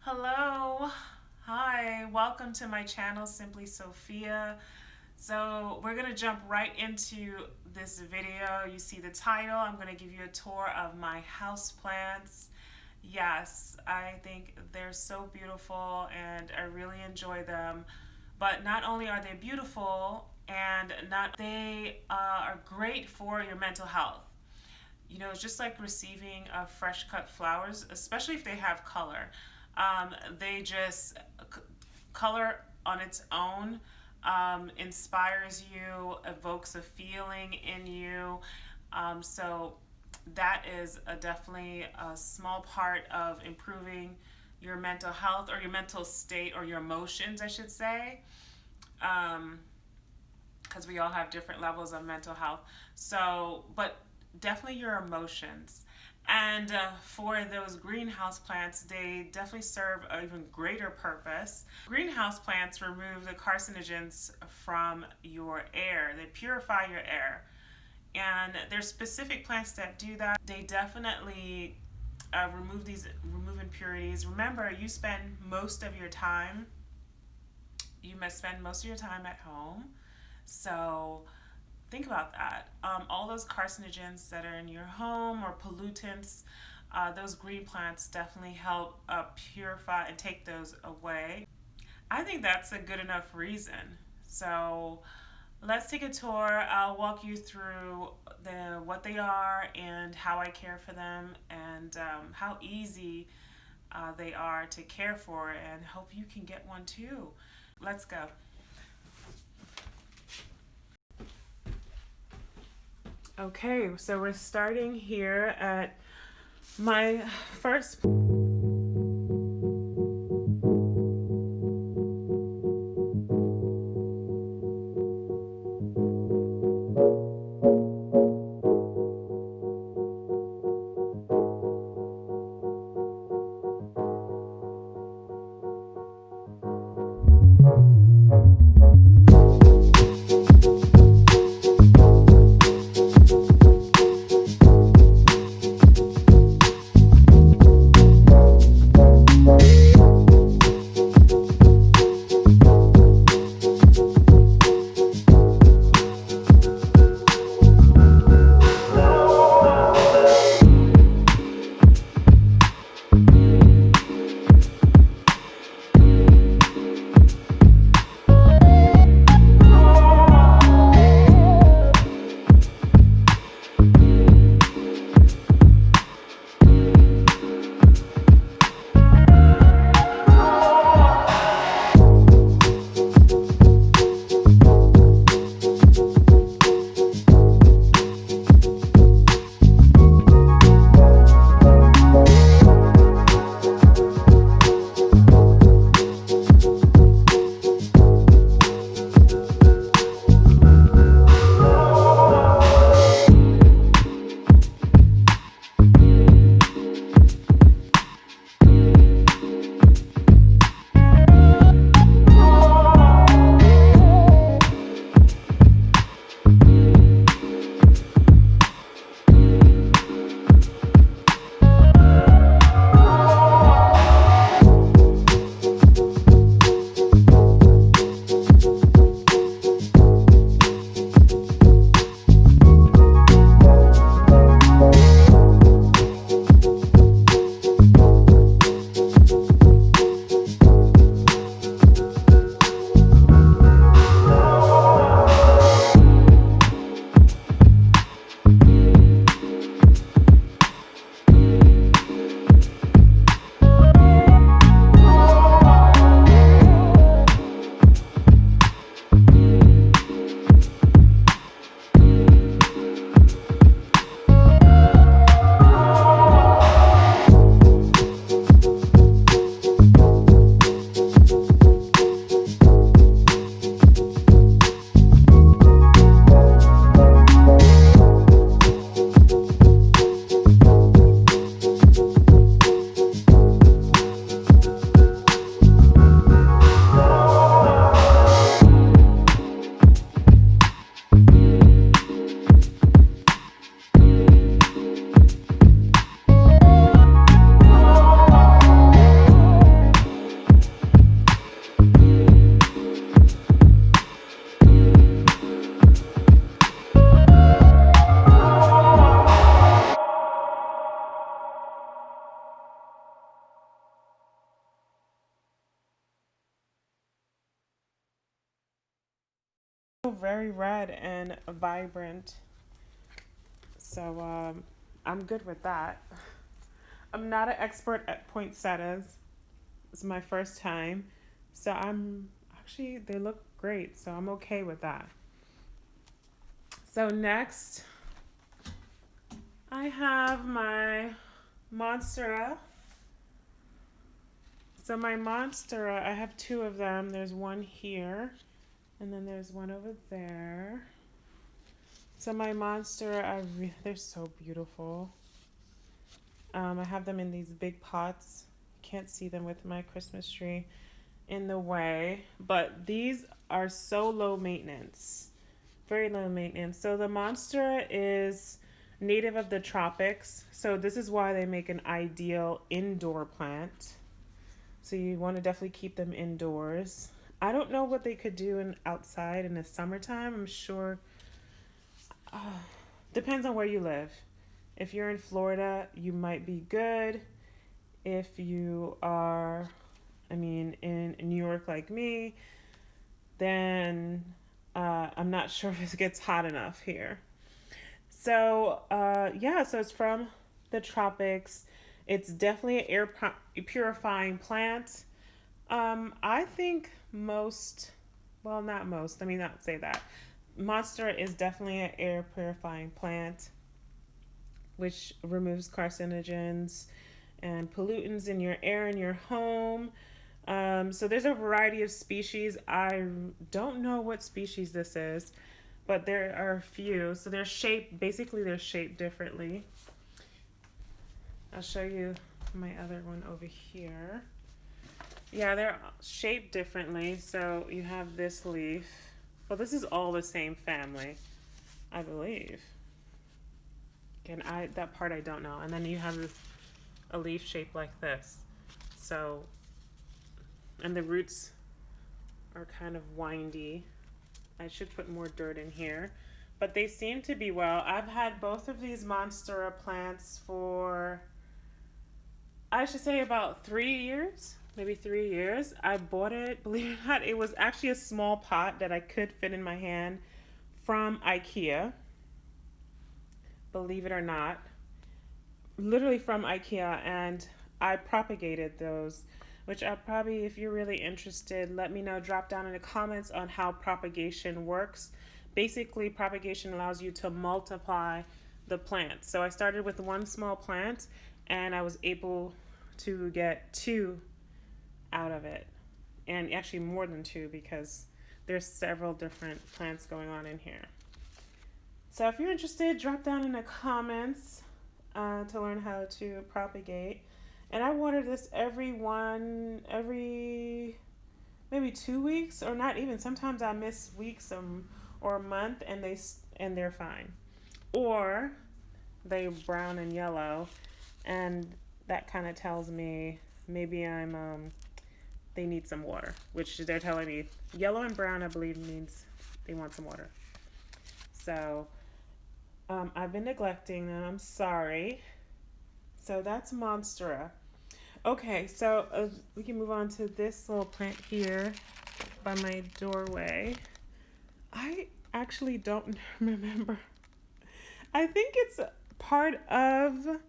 Hello. Hi. Welcome to my channel, Simply Sophia. So we're going to jump right into this video. You see the title. I'm going to give you a tour of my house plants. Yes, I think they're so beautiful and I really enjoy them. But not only are they beautiful, and not they are great for your mental health. You know, it's just like receiving fresh cut flowers, especially if they have color. They just color on its own inspires you, evokes a feeling in you. So that is definitely a small part of improving your mental health or your mental state or your emotions, I should say. Because we all have different levels of mental health. So, but definitely your emotions. And for those greenhouse plants, they definitely serve an even greater purpose. Greenhouse plants remove the carcinogens from your air, they purify your air. And there's specific plants that do that. They definitely remove impurities. Remember, you must spend most of your time at home. So think about that. All those carcinogens that are in your home or pollutants, those green plants definitely help purify and take those away. I think that's a good enough reason. So let's take a tour. I'll walk you through what they are and how I care for them and how easy they are to care for, and hope you can get one too. Let's go. Okay, so we're starting here at my first. Very red and vibrant. So I'm good with that. I'm not an expert at poinsettias. It's my first time. So I'm actually, they look great. So I'm okay with that. So next, I have my Monstera. So my Monstera, I have two of them. There's one here, and then there's one over there. So my Monstera, they're so beautiful. I have them in these big pots. Can't see them with my Christmas tree in the way, but these are so low maintenance, very low maintenance. So the Monstera is native of the tropics, so this is why they make an ideal indoor plant. So you want to definitely keep them indoors. I don't know what they could do outside in the summertime. I'm sure depends on where you live. If you're in Florida, you might be good. If you are, in New York like me, then I'm not sure if it gets hot enough here. So, so it's from the tropics. It's definitely an air purifying plant. I think let me not say that. Monstera is definitely an air purifying plant, which removes carcinogens and pollutants in your air in your home. So there's a variety of species. I don't know what species this is, but there are a few. So they're shaped differently. I'll show you my other one over here. Yeah, they're shaped differently. So you have this leaf. Well, this is all the same family, I believe. And that part I don't know. And then you have a leaf shaped like this. So, and the roots are kind of windy. I should put more dirt in here. But they seem to be well. I've had both of these Monstera plants for, I should say, about 3 years. Maybe 3 years. I bought it, believe it or not, it was actually a small pot that I could fit in my hand from IKEA. Believe it or not. Literally from IKEA, and I propagated those, which I'll probably, if you're really interested, let me know. Drop down in the comments on how propagation works. Basically, propagation allows you to multiply the plant. So I started with one small plant, and I was able to get 2 out of it, and actually more than 2 because there's several different plants going on in here. So if you're interested, drop down in the comments to learn how to propagate. And I water this every maybe 2 weeks, or not even. Sometimes I miss weeks or a month, and they're fine, or they're brown and yellow, and that kind of tells me maybe they need some water, which they're telling me yellow and brown, I believe, means they want some water. So I've been neglecting them. I'm sorry. So that's Monstera. Okay, so we can move on to this little plant here by my doorway. I actually don't remember. I think it's part of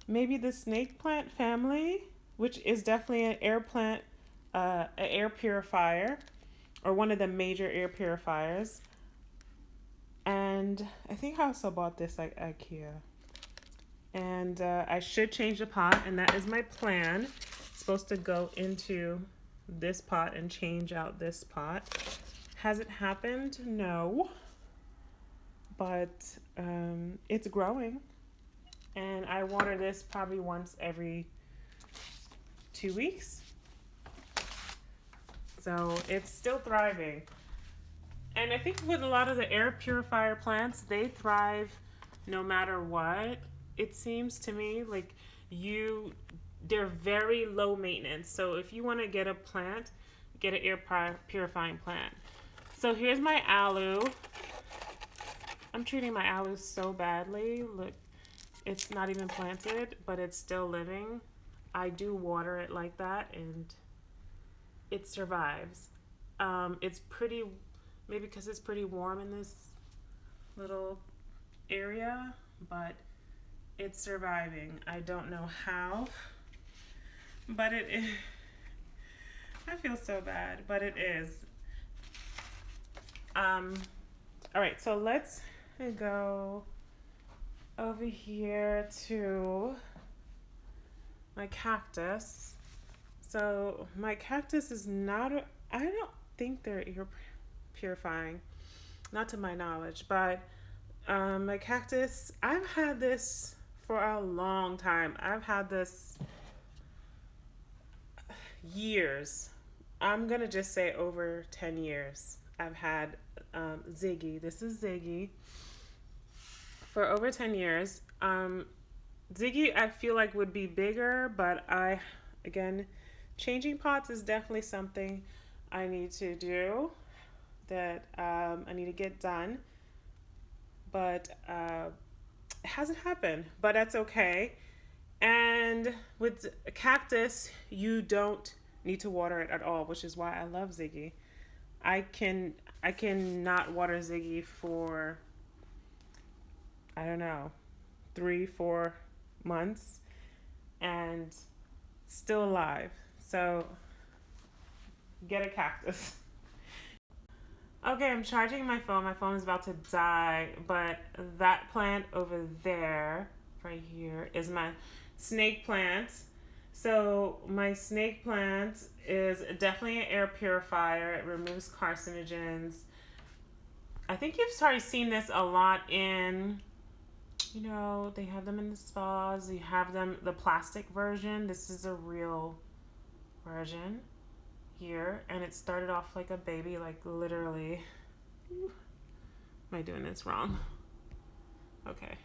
maybe the snake plant family, which is definitely an air plant, an air purifier, or one of the major air purifiers. And I think I also bought this at IKEA. And I should change the pot, and that is my plan. It's supposed to go into this pot and change out this pot. Has it happened? No. But it's growing. And I water this probably once every 2 weeks. So it's still thriving. And I think with a lot of the air purifier plants, they thrive no matter what. It seems to me like they're very low maintenance. So if you want to get a plant, get an air purifying plant. So here's my aloe. I'm treating my aloe so badly. Look, it's not even planted, but it's still living. I do water it like that, and it survives. It's pretty Maybe because it's pretty warm in this little area, but it's surviving. I don't know how, but it is. I feel so bad, but it is. All right, so let's go over here to my cactus. So my cactus is not, I don't think they're ear purifying, not to my knowledge, but my cactus, I've had this for a long time. I've had this years. I'm gonna just say over 10 years. I've had Ziggy. This is Ziggy for over 10 years. Ziggy, I feel like would be bigger, but again, changing pots is definitely something I need to do, that I need to get done, but it hasn't happened, but that's okay. And with a cactus, you don't need to water it at all, which is why I love Ziggy. I cannot water Ziggy for, I don't know, 3-4 months and still alive. So get a cactus. Okay, I'm charging my phone. My phone is about to die, but that plant over there, right here, is my snake plant. So my snake plant is definitely an air purifier. It removes carcinogens. I think you've already seen this a lot in, you know, they have them in the spas. You have them, the plastic version. This is a real version here, and it started off like a baby, like literally. Am I doing this wrong? Okay.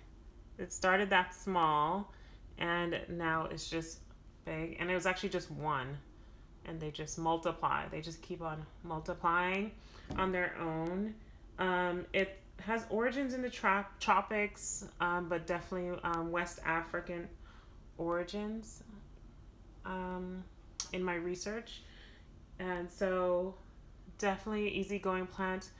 It started that small, and now it's just big, and it was actually just one, and they just multiply. They just keep on multiplying on their own. It has origins in the tropics, but definitely West African origins in my research. And so definitely easygoing plant,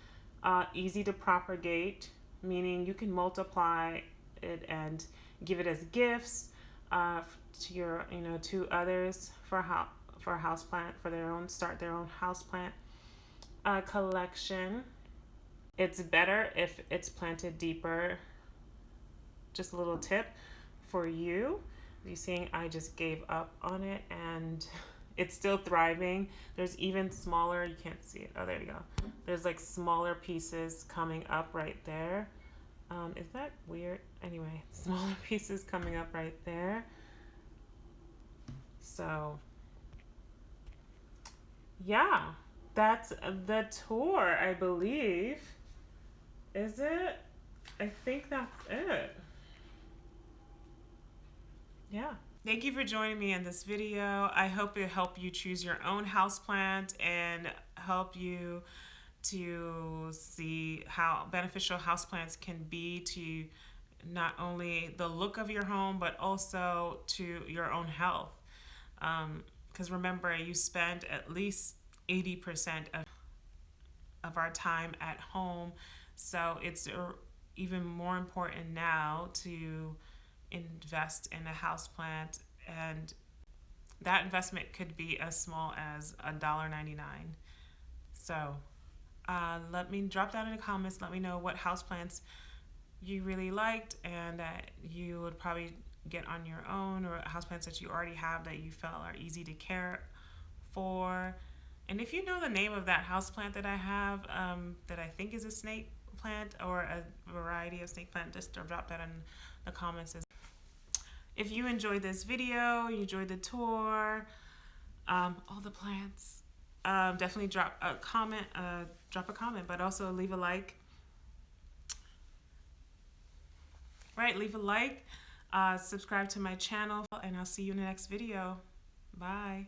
easy to propagate, meaning you can multiply it and give it as gifts to your, you know, to others for a house plant, for their own, start their own house plant collection. It's better if it's planted deeper. Just a little tip for you. You seeing I just gave up on it, and it's still thriving. There's even smaller, you can't see it. Oh, there you go. There's like smaller pieces coming up right there. Is that weird? Anyway, smaller pieces coming up right there. So, yeah, that's the tour, I believe. Is it? I think that's it. Yeah. Thank you for joining me in this video. I hope it helped you choose your own houseplant and help you to see how beneficial houseplants can be to not only the look of your home, but also to your own health. Because remember, you spend at least 80% of our time at home. So it's even more important now to invest in a houseplant, and that investment could be as small as $1.99. So let me drop down in the comments. Let me know what houseplants you really liked and that you would probably get on your own, or houseplants that you already have that you felt are easy to care for. And if you know the name of that houseplant that I have, that I think is a snake plant or a variety of snake plant, just drop that in the comments. If you enjoyed this video, you enjoyed the tour, all the plants, definitely drop a comment, but also leave a like. Right, leave a like, subscribe to my channel, and I'll see you in the next video. Bye.